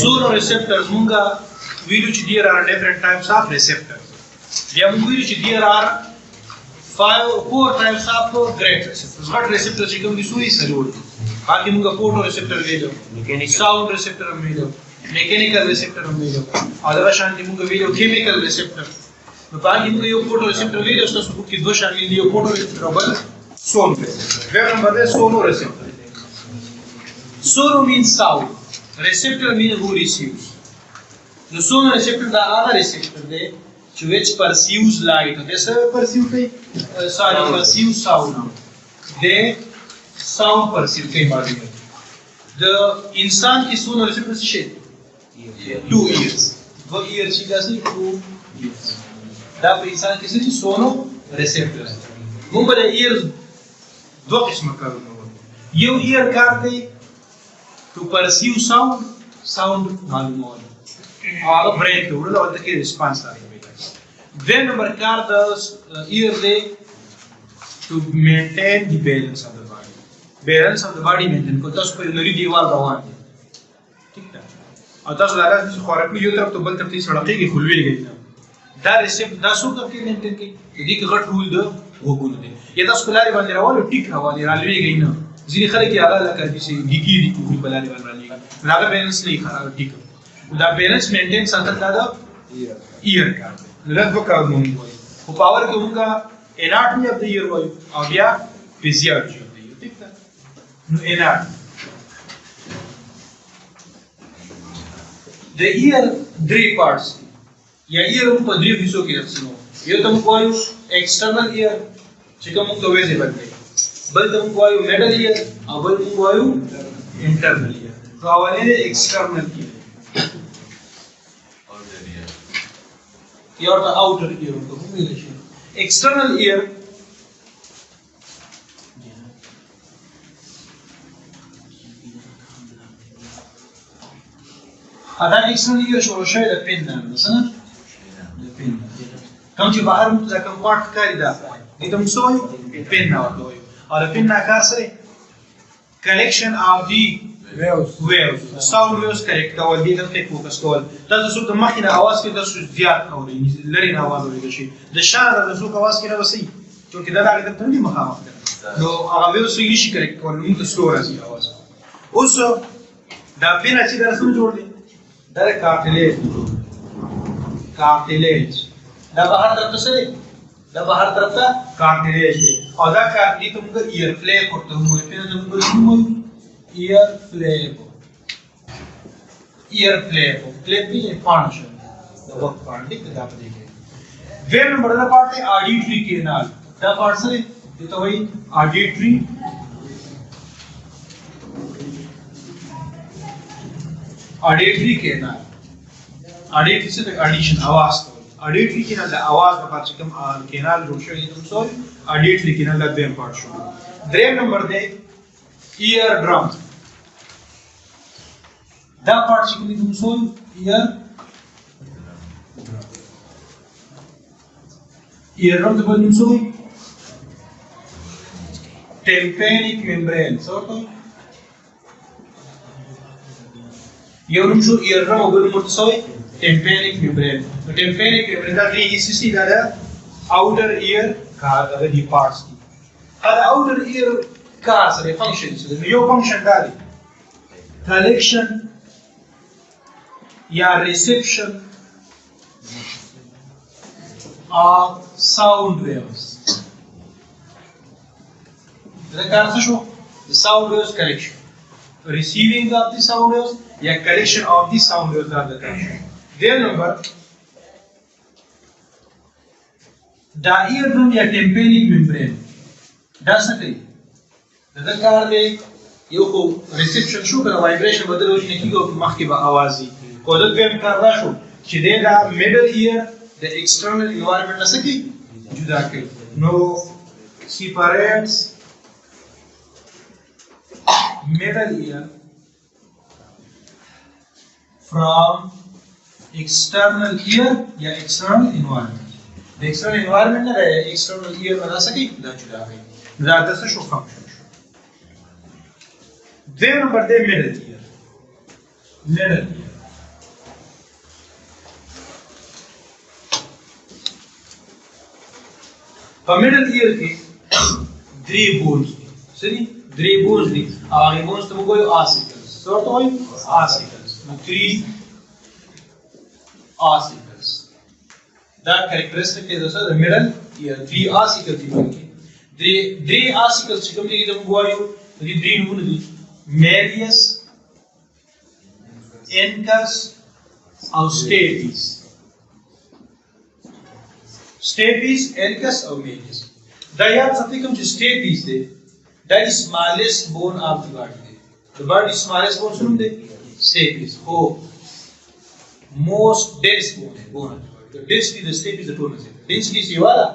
Sonoreceptors munga ویلو چې there are different types of receptors. بیا موږ ویلو چې there are 4 types of great receptors. غټ receptors چې کوم دي سوی سلور دي. باقي موږ photo receptor ویلو، sound receptor ویلو، mechanical receptor ویلو، او دا شان دي موږ ویلو chemical receptor. نو باقي موږ یو photo receptor ویلو چې تاسو کې دوه شامل دي، یو photo receptor او بل sound receptor. بیا نمبر دی sonoreceptor. Sono means sound. Receptor means who receives. The sonoreceptor the other receptor there which perceives light. This perceive perceives sound. They sound perceive kay body. The insan ki sonoreceptor se 2 ears. वो ear chi da 2 ears. Da insan ki se sonoreceptor. वो बड़े ears दो किस्म का होता है. ये ear करते to perceive sound मालूम हो. और ब्रेन के उड़े और तक रिस्पांस आ रही है. Then number car the ear they to maintain the balance of the body. Balance of the body maintain को तस पर नरी दीवार रवान है. ठीक है. और तस लगा जिस खोराक में यो तरफ तो बल तरफ तीस सड़के की खुलवी गई ना. दा रिसेप्ट दा सो तक के मेंटेन की यदि का गट रूल दो वो गुण दे. ये तस कुलारी बंदे रवाल ठीक रवाल रालवी गई ना. जिन्हें खरे की आगा लगा किसी गिगी दी कुली बलारी बन रही है. लागा बैलेंस नहीं खराब ठीक है. The balance maintains under the ear card. Let's go card moon boy. Who power के उनका anatomy of the ear boy और या physiology of the ear. ठीक है? No anatomy. The ear three parts. या ear उनको three हिस्सों की रखते हैं. ये तो उनको आयु external ear चिकन उनको वैसे बनते हैं. बल तो उनको आयु middle ear और बल उनको आयु internal ear. तो आवाज़ है external ear. Or the outer ear of the population. External ear هذا external ear شو شيء البين مثلا البين كم شيء باهر متذا كم part كاري ده إذا مسوي البين نوعه और البين ناكاسري collection of the waves sound waves correct اول دي ته فوکس کول دا د صوت مخینه आवाज کې د زیات اوري لري نه आवाज اوري شي د شان د صوت आवाज کې نه وسی چې دا راغلی ته نه مخامخ نو هغه ویو سوي شي کریکټ کول نو د سلو راځي आवाज اوس دا بنا چې دا سم جوړ دي دا کارتلیج دا بهر طرف ته سره دا بهر طرف ته کارتلیج دی او دا کارتلیج ته موږ ایر فلیپ ورته موږ په دې موږ ear flap. Ear flap. Flap is a function. The work part. ठीक है आप देखिए. Where number the part है auditory canal. The part से ये तो वही auditory. Auditory canal. Auditory से audition आवाज तो. Auditory canal ला आवाज का part से कम canal रोशो ये तुम सोल. Auditory canal ला दे part शो. Dream number दे ear drum. Da part چې کوم دي مسول ear drum د بل مسول tympanic membrane څه یو مسول ear drum او بل مسول tympanic membrane tympanic membrane دا دی سی دا outer ear کا د دې parts دي دا outer ear کا سره functions یو function دا دی collection या reception of sound waves. The sound waves collection. Receiving of the sound waves या collection of the sound waves are the collection. Their number the eardrum या tympanic membrane. That's the thing. The car they यो को reception show कर vibration बदल हो जाने की को मख की आवाज़ी कोदत वेम कर रहा शो चिदे का middle ear the external environment न सकी जुदा के no separates middle ear from external ear या external environment the external environment ना रहे external ear न सकी जुदा जुदा के ज़्यादा से show function Then number the middle ear. middle ear. په middle ear کې درې bones دي سری درې bones دي او هغه bones ته موږ وایو ossicles څه ورته وایو ossicles نو 3 ossicles دا characteristic دی د middle ear 3 ossicles دي پکې درې ossicles چې کوم دي موږ وایو دې درې نمونه دي malleus incus او stapes stapes incus او malleus دا یاد ساتئ کوم چې stapes دی دا is smallest bone of the body دی the body smallest bone څه دی stapes او most dense bone of the body the density the stapes the ټول نه density سی والا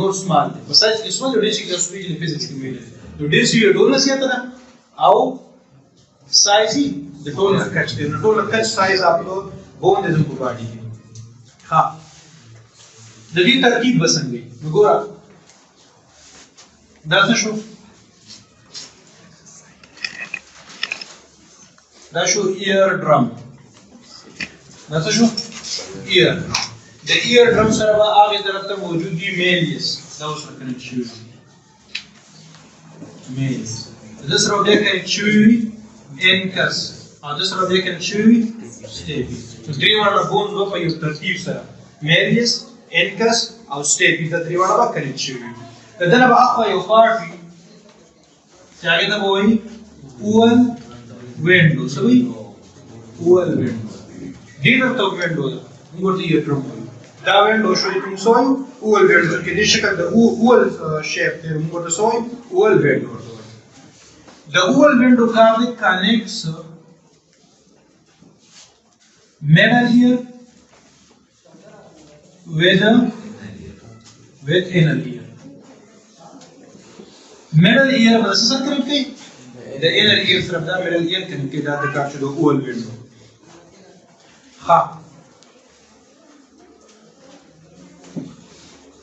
نور small دی په سایز کې small دی density د سپیچ د physics کې ویل نو density ټول نه سیاته ده او size the total catch the total catch size of the bone is in the body ha د دې ترکیب بسنګي وګوره دا څه شو دا شو ear drum دا څه شو ear د ear drum سره به هغه طرف ته موجود دي malleus دا اوس کنه شو malleus دا سره به کنه شو incus او د سره د کنه شوی stapes درې وړه بون په یو ترتیب سره malleus incus او stapes د درې وړه کنه شوی دنه به اخو یو پارت چې هغه ته وایي oval window سوي oval window دې ته window موږ ته یو ترم دا window شو کوم سوي oval window کې د شکل د oval shape ته موږ ته سوي oval window the oval window card connects middle ear with inner ear. Middle ear was a connect the inner ear from the middle ear connected that the card to the oval window. Ha.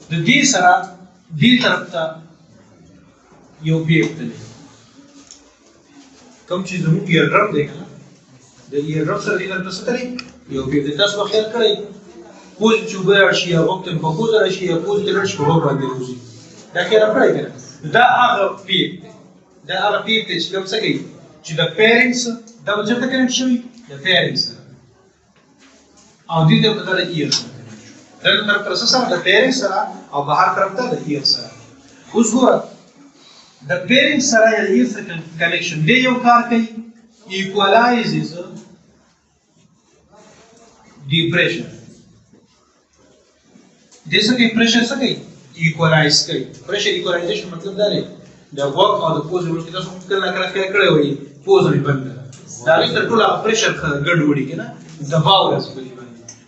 The these are tarafta you be کوم چې زموږ ear drum دی کنه د ear drum سره دغه څه کوي یو به تاسو په خیال کړئ پوز چې وبر شي یا وخت په پوز راشي یا پوز تل شي په باندې روزي دا خیال کړئ کنه دا هغه پیپ دا هغه پیپ چې کوم څه کوي چې د پیرنټس دا څه ته کنه شوی د پیرنټس او دې ته په دغه ear سره دا تر پروسس سره د پیرنټس سره او بهر طرف ته د ear سره اوس ګوره the parent سره یې connection دی یو کار کوي equalizes the pressure जैसे कि pressure څه کوي equalize کوي pressure equalization مطلب دا دی the work or the pose ورته تاسو کله کړی وي pose نه بند دا لري تر ټولو pressure ګډوډي کنه دباو راځي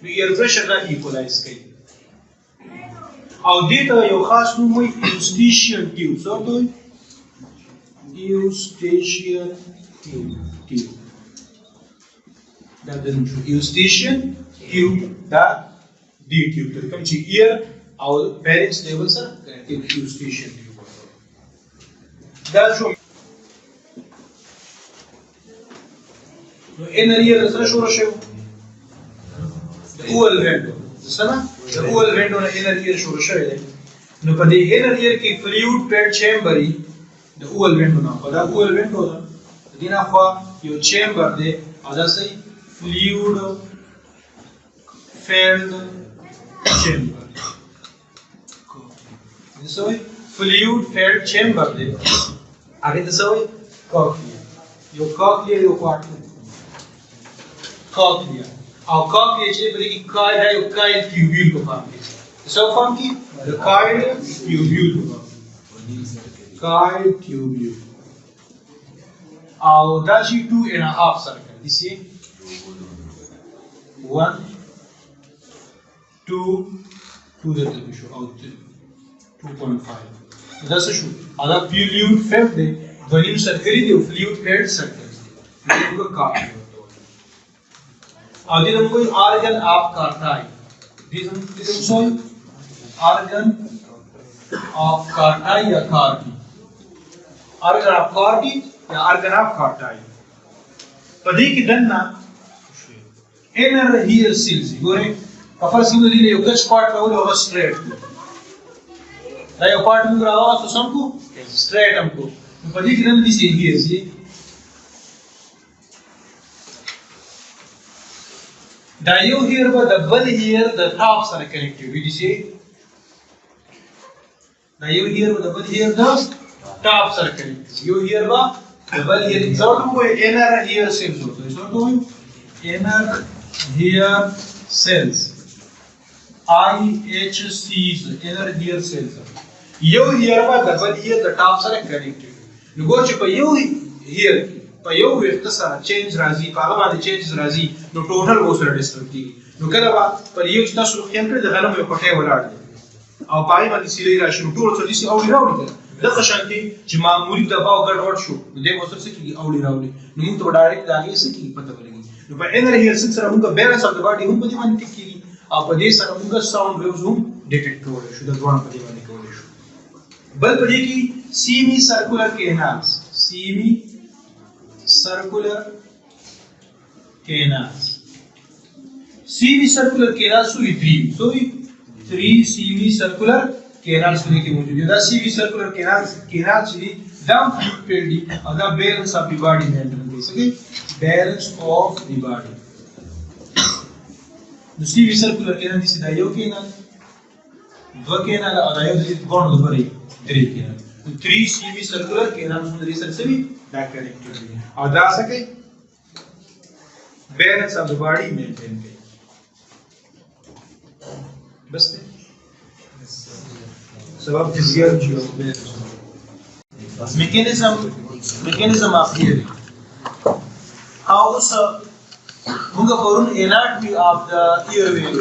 نو air pressure دا equalize کوي او دې ته یو خاص نوم وي eustachian tube څه ته eustachian tube that the eustachian tube that the tube to come to ear our parents level sir in eustachian tube that show no inner ear sir show the oval window sana the oval window na inner ear show no pa the inner ear ki fluid fed chamber the oval window now but that oval window dina khwa yo chamber de ada sai fluid filled chamber this way fluid filled chamber de age this way cochlea yo quarter cochlea au cochlea che bari ki coil hai yo coil tubule ko form ki so form ki the coil tubule ko coil tubule और that's 2.5 circle you see 1 2 2 that will show out 2.5 that's a shoot other fluid fed the volume circle the fluid fed circle को काट और दिन हमको organ of Carti this so organ of Carti या Carti organ of Carti या organ of Carti پدې کې دنه inner here cells ګوره په فرض کې دې یو کچ پارت راوړو او سټریټ دا یو پارت موږ راوړو سم کو سټریټ هم کو په دې کې دنه دې سي here سي دا یو here به د بل here د ټاپ سره کنیکټیو دي سي دا یو here به د بل here د ټاپ سره کنیکټیو یو here به د بل here څو وي inner here cells څه وي inner here cells IHCs inner here cells یو here به د بل here د ټاپ سره کنیکټیو نو ګور چې په یو here په یو وخت سره چینج راځي په هغه باندې چینج راځي نو ټوټل وسره ډیسټرب کیږي نو کله به پر یو چې تاسو خیال کړئ د غنم یو کوټه ولاړ دی او پای باندې سیلې راشي ټول څه دي او راوړي دغه شانتي چې معمولی د باو ګډوډ شو نو دغه وسره څه کیږي او راوړي نو موږ ته ډایرکټ داږي څه کیږي پته ولګي نو په انر هیر سره موږ بیلنس اف د باډي هم په دې باندې کیږي او په دې سره موږ ساوند ویوز هم ډیټیکټ کولای شو د ځوان په دې باندې کولای شو بل په دې کې سیمی سرکولر کینالز سیمی circular canals semicircular canals so 3 semicircular canals को लेके मौजूद है दा semicircular canals दम fluid filled दी और दा balance of the body maintain कर सके balance of the body the semicircular canal this दा यो canal दो canal और दा यो कौन दो पर 3 canal 3 semicircular canals में रिसर्च से भी that connected है और दा सके balance of the body maintain करे बस सबब physiology of balance mechanism of hearing how munga porun anatomy of the airway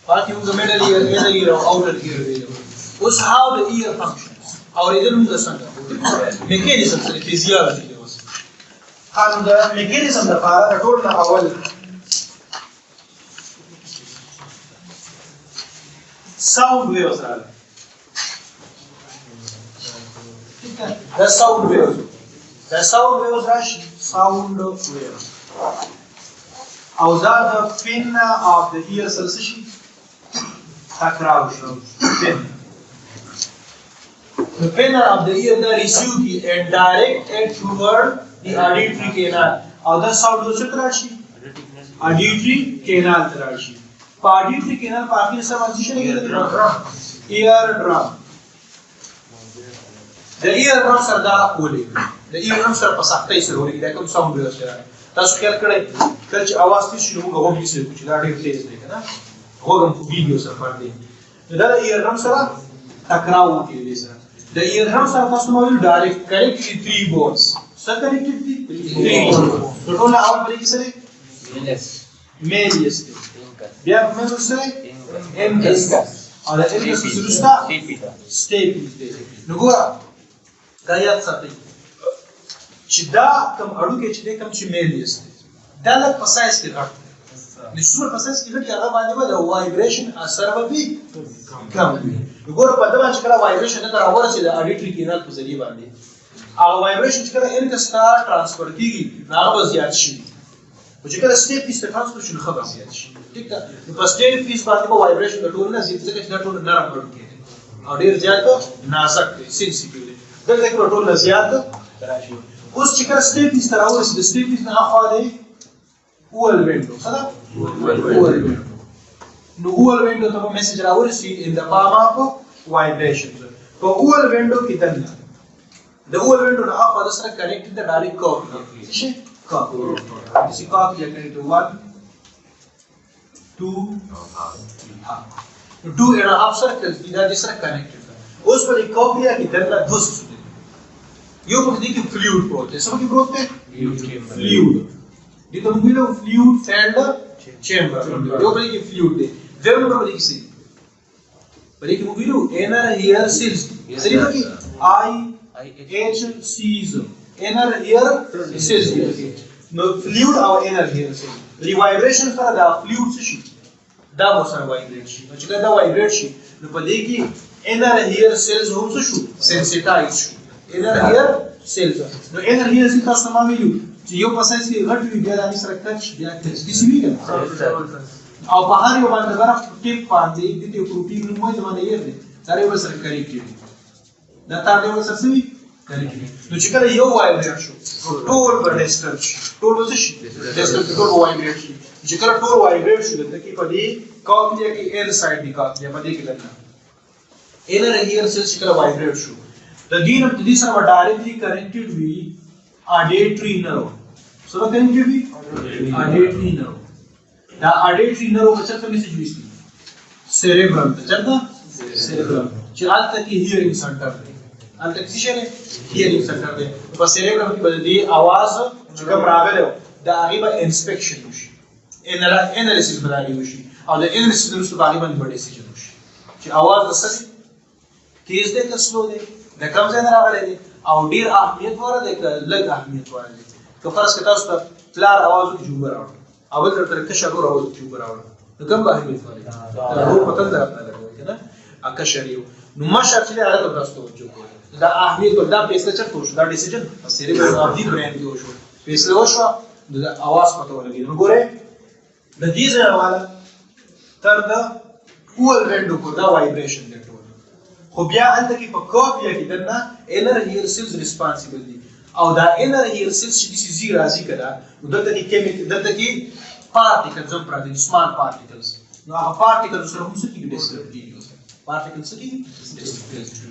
what you the middle ear inner ear or outer airway was how the ear functions और इधर munga sanga mechanism से physiology and the mechanism the para told na awal sound waves are the sound waves rush sound waves awza the pinna of the ear sensation takraw pin the pinna of the ear that receive and direct it toward the auditory canal other sound goes to rashi auditory canal rashi auditory canal party से transition ear drum the ear drum sir da बोले the ear drum sir pasaktai sir बोले that कोई sound waves है तासु क्या करे कल आवाज थी शुरू होगा वो भी से कुछ लाडे तेज देखे ना होगा हम वीडियो सर पढ़ दे the ear drum sir टकराव होती है sir the ear drum sir तासु will direct connect the 3 bones sir connected the 3 bones तो टोला आउट बोले किसे मेलियस بیا په مې سره انکس او د انکس سروستا سټیپل دی نو ګور دا یاد ساتئ چې دا کوم اړو کې چې کوم چې میلیس دی دا لږ په سایز کې غټ دی څومره په سایز کې غټ هغه باندې د وایبریشن اثر به کم وي نو ګور په دغه چې کله وایبریشن نه راوړي د اډیټری کینال په ذریعہ باندې هغه وایبریشن چې کله انکس ته ترانسفر کیږي هغه زیات شي چې کله سټیپ پیس ته ترانسفر شي خبر زیات شي ٹھیک ده نو په سټیپ پیس باندې په وایبریشن د ټول نه زیات ځکه چې دا ټول نرم ورو کېږي او ډیر زیات نازک دي سنسیټیو دي دغه ټول نه زیات راشي اوس چې کله سټیپ پیس ته راوړي د سټیپ پیس نه اخوا دی اول وینډو څه ده اول وینډو نو اول وینډو ته میسج راوړي ان د فارم اف وایبریشن په اول وینډو کې دنه د اول وینډو نه اخوا د سره کنیکټ د ډایرکټ کاپي شي copy. This is copy you can do 1, 2, 2.5 circles. These are just connected. उस पर एक copy है कि दरला दो सूत्र. यो पर देखिए fluid प्रोट है. सब की प्रोट है fluid. ये तो मुझे लोग fluid filled chamber. यो पर देखिए fluid है. वेब पर देखिए सी. पर देखिए मुझे लोग inner ear cells. सही तो कि IHCs. inner ear cells no fluid or inner ear cells the vibration for the fluid shi da wo sar vibrate shi no chika da vibrate shi no pade ki inner ear cells hum su sensitize shi inner ear cells no inner ear cells ka samami yu چې یو پسایز کې غټ وي بیا د سره کچ بیا کچ دي سمي کنه او په هر یو باندې برف ټیپ باندې د دې پروتین نوم یې باندې یې دی دا یو سره کوي کیږي دا تا له سره سمي کوي نو چې کله یو وایبریټ شو ټول په ډیسټرب شي ټول څه شي ډیسټرب ټول وایبریټ شي چې کله ټول وایبریټ شو د کې په دې کاپلیا کې ال سایډ دی کاپلیا په دې کې لګا انر هیر سیل چې کله وایبریټ شو د دې نو د دې سره ډایرکټلی کنیکټډ وي اډیټری نرو سره کنیکټډ وي اډیټری نرو دا اډیټری نرو په څه میسج ویسي سیریبرم ته چرته سیریبرم چې حالت کې هیرینګ سنټر دی حالت کې څه دی هیرینګ سنټر دی په سیریبرم کې بل دی आवाज چې کوم راغلی دا هغه انسپیکشن وشي انالیسیس بلای وشي او د انالیسیس وروسته باندې باندې ډیسیژن وشي چې आवाज وسري تیز دی که سلو دی د کوم ځای نه راغلی دی او ډیر اهمیت وره دی که لږ اهمیت وره دی که فرض کړه تاسو ته پلار आवाज وکړي جوړ راوړي او بل تر کښه ډور आवाज وکړي جوړ راوړي نو کوم اهمیت وره دی هو پتن درته لګوي کنه اکه شریو نو مشر چې هغه ته تاسو توجه کوئ دا اهمیت دا فیصله چرته وشو دا ډیسیژن سیریبرم اف دی برین کې وشو فیصله وشو د आवाज پته ولګي نو ګوره د دې ځای حواله تر د اول وینډو کو دا وایبریشن دی خو بیا هلته کې په کاپیا کې دنه انر هیر سیلز ریسپانسیبل دي او دا انر هیر سیلز چې دي زی راځي کړه نو دلته کې کیمیکل دلته کې پارټیکلز هم پراته دي سمال پارټیکلز نو هغه پارټیکلز سره هم څه کېږي ډیسټرب کېږي پارټیکلز څه کېږي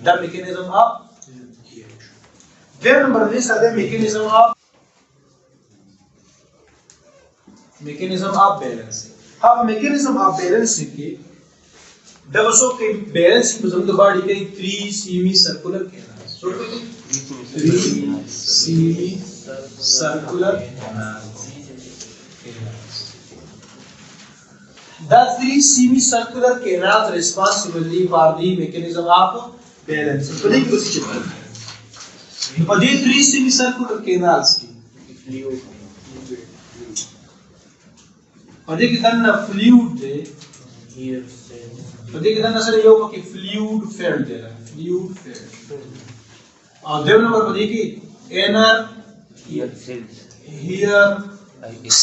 دا میکانیزم اف دیم نمبر دې سره میکانیزم اف بیلنسینګ هغه میکانیزم اف بیلنسینګ کې دا وسو کې بیلنسینګ په زموږ د باډي کې 3 سیمی سرکولر کینالز څو دي 3 سیمی سرکولر کینالز دا 3 سیمی سرکولر کینالز ریسپانسیبلی فار دی میکانیزم اف بیلنس په دې کې څه چل په دې 3 سیمی سرکولر کینالز کې په دې کې دنه فلویډ دی په دې کې دنه سره یو پکې فلویډ فیلډ دی فلویډ فیلډ او دیم نمبر په دې کې انر هیر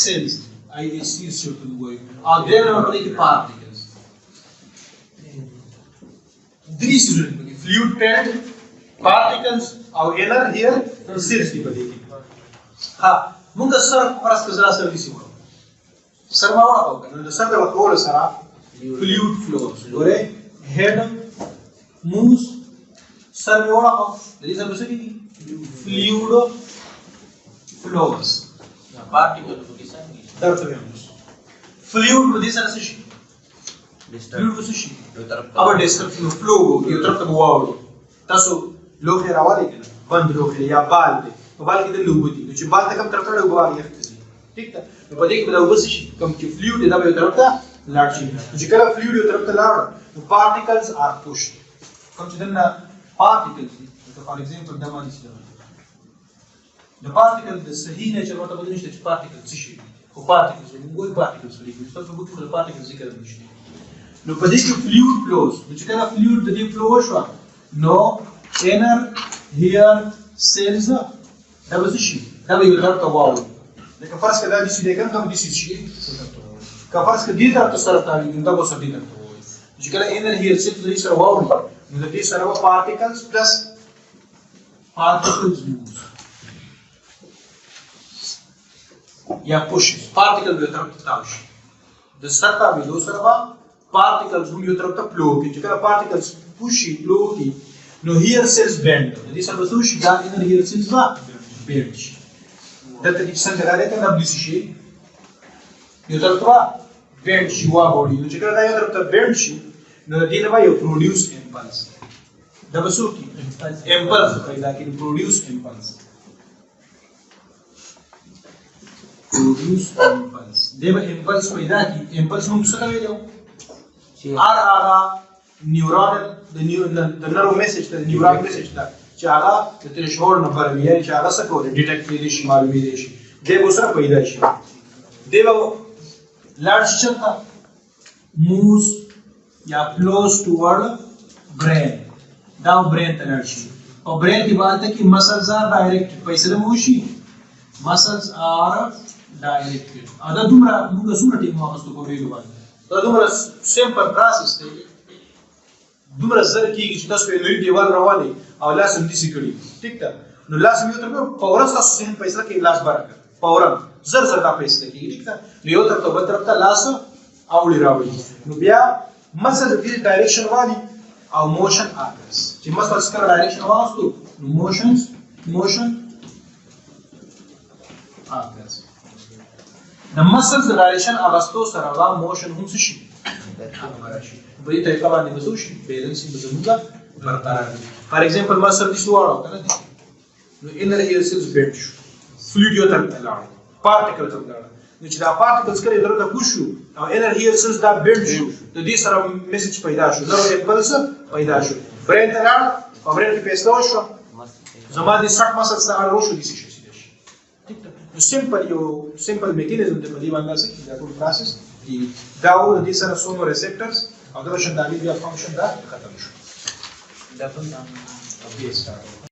سیلز آی اس سی شوتل وای او دیم نمبر په دې کې پارټیکلز درې سره پکې فلویډ فیلډ پارټیکلز او انر هیر سیلز دی په دې کې ها موږ سره فرض کړه سره دي سیمه سر ما وړاو کنه د سر د وکول سره فلویډ فلوز ګوره هډ موس سر می وړاو د دې سره څه دي فلویډ فلوز یا پارټیکل په کې څنګه درته وایم فلویډ په دې سره څه شي فلویډ څه شي یو طرف ته او ډیسټرب فلو یو طرف ته واوړي تاسو لوخه راوالي کنه بند لوخه یا بال دی په بال کې د لوګو دي چې بال ته کوم طرف ته وګورئ ٹھیک ده نو په دې کې دا وبس شي کوم چې فلویډ دا به یو طرف ته لاړ شي چې کله فلویډ یو طرف ته لاړ نو پارټیکلز ار پوشډ کوم چې دنه پارټیکلز دي فار ایگزامپل دا باندې څه د پارټیکل د صحیح نیچر ورته بدل نشته چې پارټیکل څه شي خو پارټیکلز موږ پارټیکلز لیکو تاسو به د پارټیکل ذکر نشته نو په دې کې فلویډ فلوز چې کله فلویډ د دې فلو وشو نو انر هیر سیلز دا به شي دا به یو طرف ته واوړي لکه فرض کړه د سې دګم کوم د سې شي که فرض کړه دې طرف ته سره تاوي دا به سړي طرف ته وایي چې کله انر هیر سیلز دې سره واوړي نو د دې سره پارټیکلز پلس particles use یا push particle به طرف ته تاوشي د سطح به دوه سره particles هم یو طرف ته فلو کوي چې کله particles pushi فلو کوي نو here cells bend د دې سره څه شي دا inner here cells با bend شي دته چې څنګه راځي ته د شي یو طرف ته bend شي وا بودي نو چې کله دا یو طرف ته bend شي نو د دې نه یو produce impulse دا به څه کوي impulse پیدا کوي produce impulse produce impulse دیو impulse پیدا کی impulse موږ څه ویلو ار هغه نیورال د نرو میسج ته نیورال میسج ته چې هغه د ترشهول نمبر یعنی چې هغه څه کوي ډیټیکټ کړي شي معلومې شي دیو سره پیدا شي دیو لارج چلتا موves یا flows toward brain دا برین ته لار شي او برین کې باندې کې مسلز ار ډایرکټ پیسې مو شي muscles are directed دا دومره موږ څومره ټیم واغستو په ویلو باندې دا دومره سمپل پروسس دی دومره زر کېږي چې تاسو یې نوی دیوال راوالئ او لاس هم داسې کړي ټیک ده نو لاس هم یو تر بل فورا ستاسو ذهن فیصله کوي لاس بره کړه فورا زر زر دا فیصله کېږي ټیک ده نو یو طرف ته بل طرف ته لاس اوړي راوړي نو بیا مسل دې ډایرکشن والي او موشن اکرز چې مسل سره ډایرکشن واغستو نو موشن اکرز د مسل ډایرکشن اغستو سره دا موشن هم څه شي راشي په دې طریقه باندې وسو شي بیلنس زموږ برقرار دي فار ایگزامپل مسل دې سوړو کنه نو انر هیر سیلز بیټ شو فلویډ یو تر لاړ پارټیکل تر لاړ نو چې دا پارټیکلز کړي درته پوښو او انر هیر سیلز دا بیټ شو د دې سره میسج پیدا شو زرو امپلس پیدا شو برین ته لاړ او برین کې پیسلو شو زما دې سټ مسل سره روشو دي شي نو سمپل میکانیزم د دې باندې دا ټول پروسس دی دا و د دې سره سونو ریسپټرز او دا شندالي بیا فنکشن دا ختم شو دا په